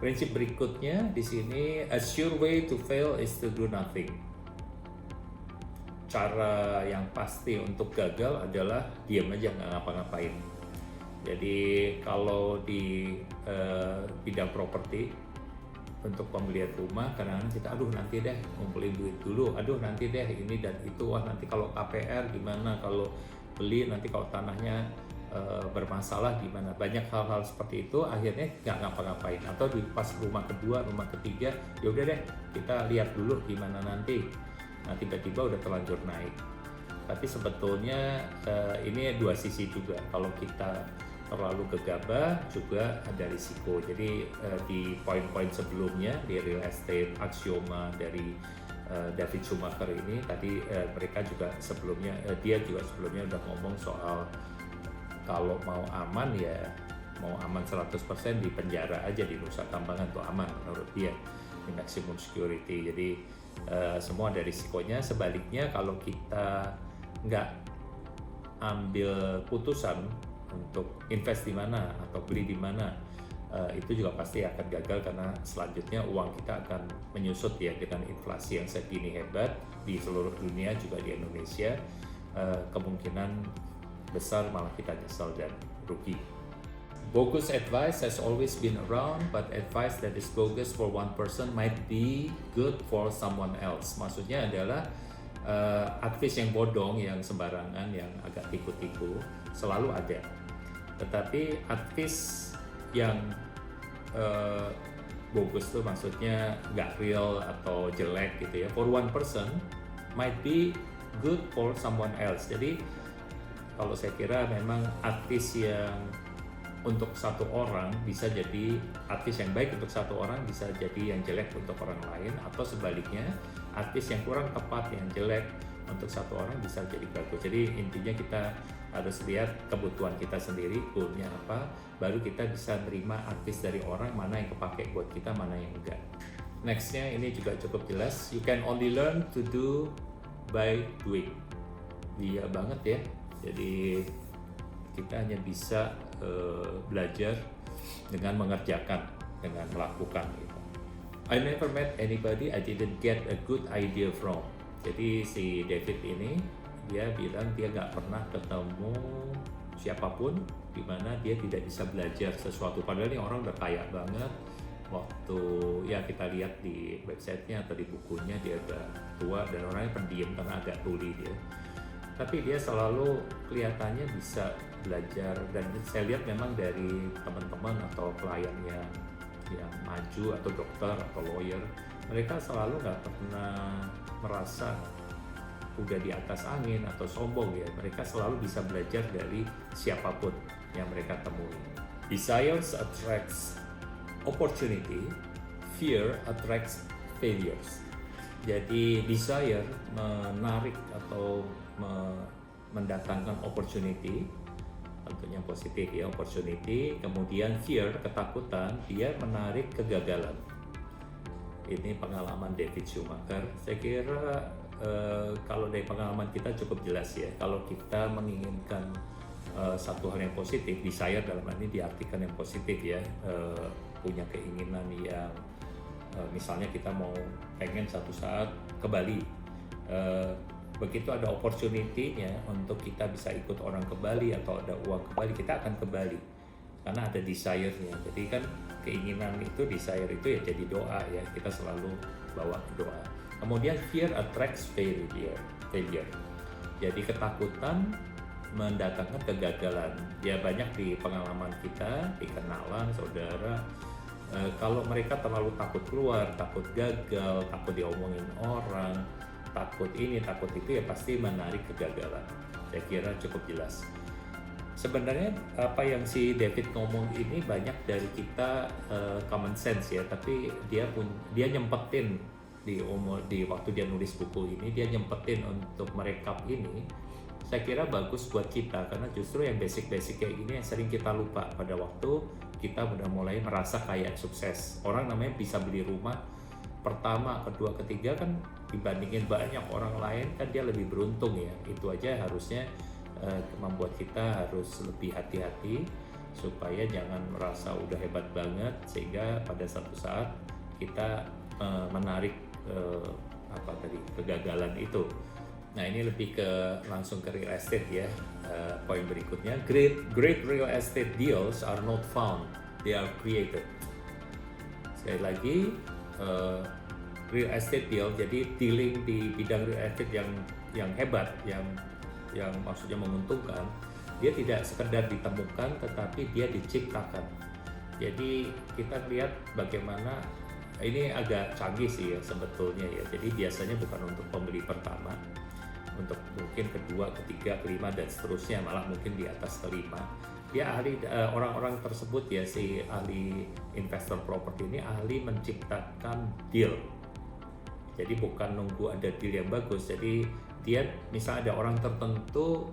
Prinsip berikutnya di sini, a sure way to fail is to do nothing. Cara yang pasti untuk gagal adalah diam aja, nggak ngapa-ngapain. Jadi kalau di bidang properti untuk pembelian rumah, kadang-kadang kita nanti deh ngumpulin duit dulu, nanti deh ini dan itu, nanti kalau KPR gimana, kalau beli nanti kalau tanahnya bermasalah gimana, banyak hal-hal seperti itu, akhirnya nggak ngapa-ngapain. Atau di pas rumah kedua, rumah ketiga, ya udah deh kita lihat dulu gimana nanti. Nah tiba-tiba udah terlanjur naik. Tapi sebetulnya ini dua sisi juga. Kalau kita terlalu gegabah juga ada risiko. Jadi di poin-poin sebelumnya di real estate aksioma dari David Schumacher ini tadi, mereka juga sebelumnya dia juga sebelumnya udah ngomong soal kalau mau aman ya mau aman 100% di penjara aja di Nusa Kambangan tuh aman menurut dia, di maximum security. Jadi semua ada risikonya. Sebaliknya kalau kita nggak ambil putusan untuk invest di mana atau beli di mana, itu juga pasti akan gagal karena selanjutnya uang kita akan menyusut ya, dengan inflasi yang segini hebat di seluruh dunia juga di Indonesia, kemungkinan besar malah kita nyesel dan rugi. Bogus advice has always been around, but advice that is bogus for one person might be good for someone else. Maksudnya adalah advice yang bodong, yang sembarangan, yang agak tiku-tiku selalu ada. Tetapi advice yang bogus tuh maksudnya nggak real atau jelek gitu ya, for one person might be good for someone else. Jadi kalau saya kira memang advice yang untuk satu orang bisa jadi advice yang baik untuk satu orang, bisa jadi yang jelek untuk orang lain, atau sebaliknya advice yang kurang tepat, yang jelek untuk satu orang bisa jadi bagus. Jadi intinya kita harus lihat kebutuhan kita sendiri, goalnya apa, baru kita bisa terima advice dari orang mana yang kepake buat kita, mana yang enggak. Nextnya ini juga cukup jelas, you can only learn to do by doing. Iya banget ya. Jadi kita hanya bisa belajar dengan mengerjakan, dengan melakukan gitu. I never met anybody I didn't get a good idea from. Jadi si David ini dia bilang dia nggak pernah ketemu siapapun di mana dia tidak bisa belajar sesuatu. Padahal ini orang udah kaya banget. Waktu ya kita lihat di websitenya atau di bukunya dia udah tua dan orangnya pendiam karena agak tuli dia. Tapi dia selalu kelihatannya bisa belajar, dan saya lihat memang dari teman-teman atau klien yang maju atau dokter atau lawyer, mereka selalu nggak pernah merasa udah di atas angin atau sombong ya. Mereka selalu bisa belajar dari siapapun yang mereka temui. Desires attracts opportunity, fear attracts failures. Jadi desire menarik atau mendatangkan opportunity, tentunya positif ya, opportunity. Kemudian fear, ketakutan, dia menarik kegagalan. Ini pengalaman David Schumacher. Saya kira kalau dari pengalaman kita cukup jelas ya, kalau kita menginginkan satu hal yang positif, desire dalam hal ini diartikan yang positif ya, punya keinginan yang misalnya kita mau pengen satu saat ke Bali, begitu ada opportunity-nya untuk kita bisa ikut orang ke Bali atau ada uang ke Bali, kita akan ke Bali karena ada desire-nya. Jadi kan keinginan itu, desire itu ya jadi doa ya, kita selalu bawa doa. Kemudian fear attracts failure. Jadi ketakutan mendatangkan kegagalan. Ya banyak di pengalaman kita, di kenalan, saudara, kalau mereka terlalu takut keluar, takut gagal, takut diomongin orang, takut ini, takut itu, ya pasti menarik kegagalan. Saya kira cukup jelas. Sebenarnya apa yang si David ngomong ini banyak dari kita common sense ya, tapi dia nyempetin di waktu dia nulis buku ini, dia nyempetin untuk merekap ini. Saya kira bagus buat kita karena justru yang basic-basic kayak gini yang sering kita lupa pada waktu kita udah mulai merasa kayak sukses. Orang namanya bisa beli rumah pertama, kedua, ketiga kan dibandingin banyak orang lain kan dia lebih beruntung ya. Itu aja harusnya membuat kita harus lebih hati-hati supaya jangan merasa udah hebat banget sehingga pada satu saat kita menarik kegagalan itu. Nah, ini lebih ke langsung ke real estate ya. Poin berikutnya, great real estate deals are not found, they are created. Sekali lagi, real estate deal, jadi dealing di bidang real estate yang hebat, yang maksudnya menguntungkan, dia tidak sekedar ditemukan tetapi dia diciptakan. Jadi kita lihat bagaimana ini agak canggih sih ya sebetulnya ya. Jadi biasanya bukan untuk pembeli pertama, untuk mungkin kedua, ketiga, kelima dan seterusnya, malah mungkin di atas kelima. Dia ahli, orang-orang tersebut ya, si ahli investor properti ini ahli menciptakan deal. Jadi bukan nunggu ada deal yang bagus. Jadi dia misalnya ada orang tertentu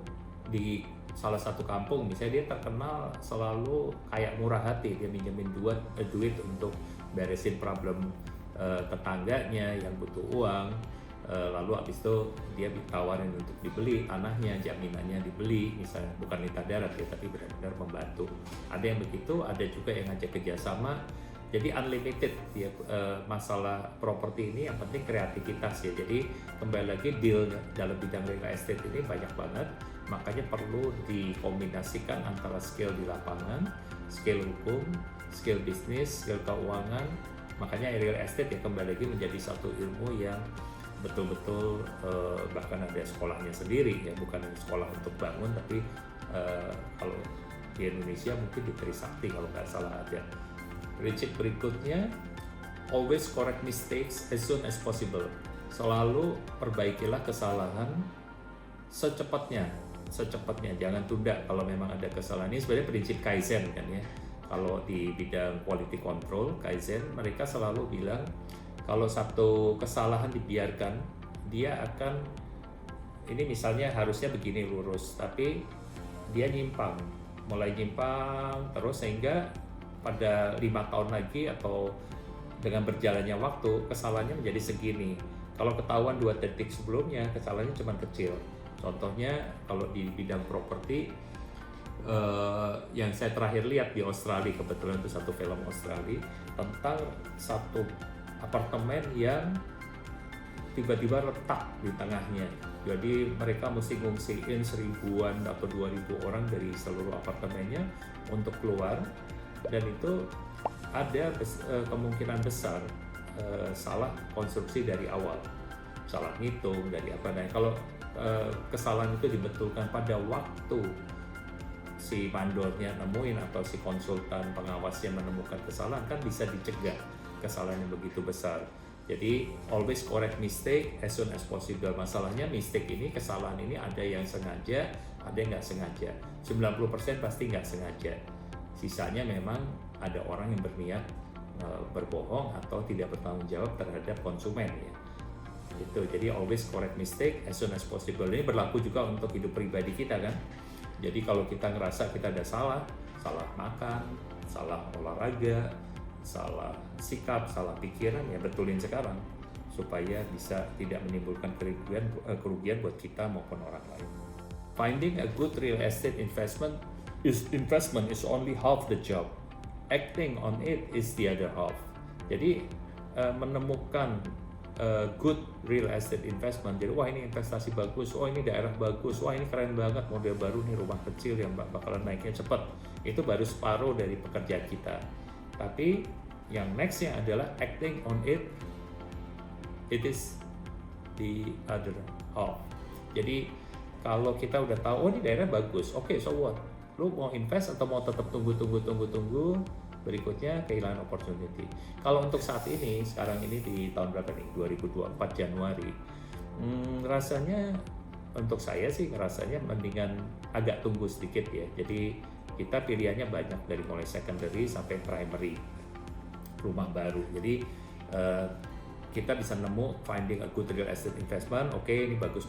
di salah satu kampung, misalnya dia terkenal selalu kayak murah hati, dia minjemin duit untuk beresin problem tetangganya yang butuh uang, lalu habis itu dia ditawarin untuk dibeli tanahnya, jaminannya dibeli, misalnya bukan lintah darat ya, tapi benar-benar membantu. Ada yang begitu, ada juga yang ngajak kerjasama. Jadi unlimited ya, masalah properti ini yang penting kreativitas ya. Jadi kembali lagi deal dalam bidang real estate ini banyak banget, makanya perlu dikombinasikan antara skill di lapangan, skill hukum, skill bisnis, skill keuangan. Makanya real estate ya kembali lagi menjadi satu ilmu yang betul-betul bahkan ada sekolahnya sendiri ya, bukan sekolah untuk bangun, tapi kalau di Indonesia mungkin di Trisakti kalau nggak salah ada. Prinsip berikutnya, always correct mistakes as soon as possible. Selalu perbaikilah kesalahan secepatnya, jangan tunda kalau memang ada kesalahan. Ini sebenarnya prinsip Kaizen kan ya. Kalau di bidang quality control, Kaizen, mereka selalu bilang kalau satu kesalahan dibiarkan, dia akan, ini misalnya harusnya begini lurus, tapi dia mulai nyimpang terus sehingga pada 5 tahun lagi atau dengan berjalannya waktu kesalahannya menjadi segini. Kalau ketahuan 2 detik sebelumnya kesalahannya cuma kecil. Contohnya kalau di bidang properti yang saya terakhir lihat di Australia, kebetulan itu satu film Australia tentang satu apartemen yang tiba-tiba retak di tengahnya. Jadi mereka mesti ngungsiin 1000-an atau 2000 orang dari seluruh apartemennya untuk keluar, dan itu ada kemungkinan besar salah konstruksi dari awal, salah ngitung dari apa. Nah, kalau kesalahan itu dibetulkan pada waktu si mandornya nemuin atau si konsultan pengawasnya menemukan kesalahan, kan bisa dicegah kesalahan yang begitu besar. Jadi always correct mistake as soon as possible. Masalahnya mistake ini, kesalahan ini ada yang sengaja, ada yang nggak sengaja. 90% pasti nggak sengaja. Sisanya memang ada orang yang berniat berbohong atau tidak bertanggung jawab terhadap konsumen ya. Itu. Jadi always correct mistake as soon as possible. Ini berlaku juga untuk hidup pribadi kita kan. Jadi kalau kita ngerasa kita ada salah makan, salah olahraga, salah sikap, salah pikiran, ya betulin sekarang supaya bisa tidak menimbulkan kerugian buat kita maupun orang lain. Finding a good real estate investment is only half the job. Acting on it is the other half. Jadi menemukan good real estate investment, jadi wah ini investasi bagus, oh ini daerah bagus, wah ini keren banget, model baru nih, rumah kecil yang bakalan naiknya cepat, itu baru separuh dari pekerjaan kita. Tapi yang nextnya adalah acting on it is the other half. Jadi kalau kita udah tahu, oh ini daerah bagus, oke, so what? Lu mau invest atau mau tetap tunggu, berikutnya kehilangan opportunity. Kalau untuk saat ini, sekarang ini di tahun berapa nih? 2024 Januari. Rasanya untuk saya sih ngerasanya mendingan agak tunggu sedikit ya. Jadi kita pilihannya banyak dari mulai secondary sampai primary rumah baru. Jadi kita bisa nemu finding a good real estate investment. Oke, ini bagus.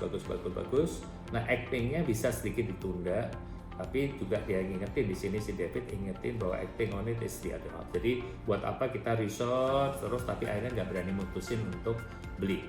Nah, actingnya bisa sedikit ditunda. Tapi juga dia ingetin di sini, si David ingetin bahwa acting on it is the other half. Jadi buat apa kita research terus tapi akhirnya nggak berani mutusin untuk beli.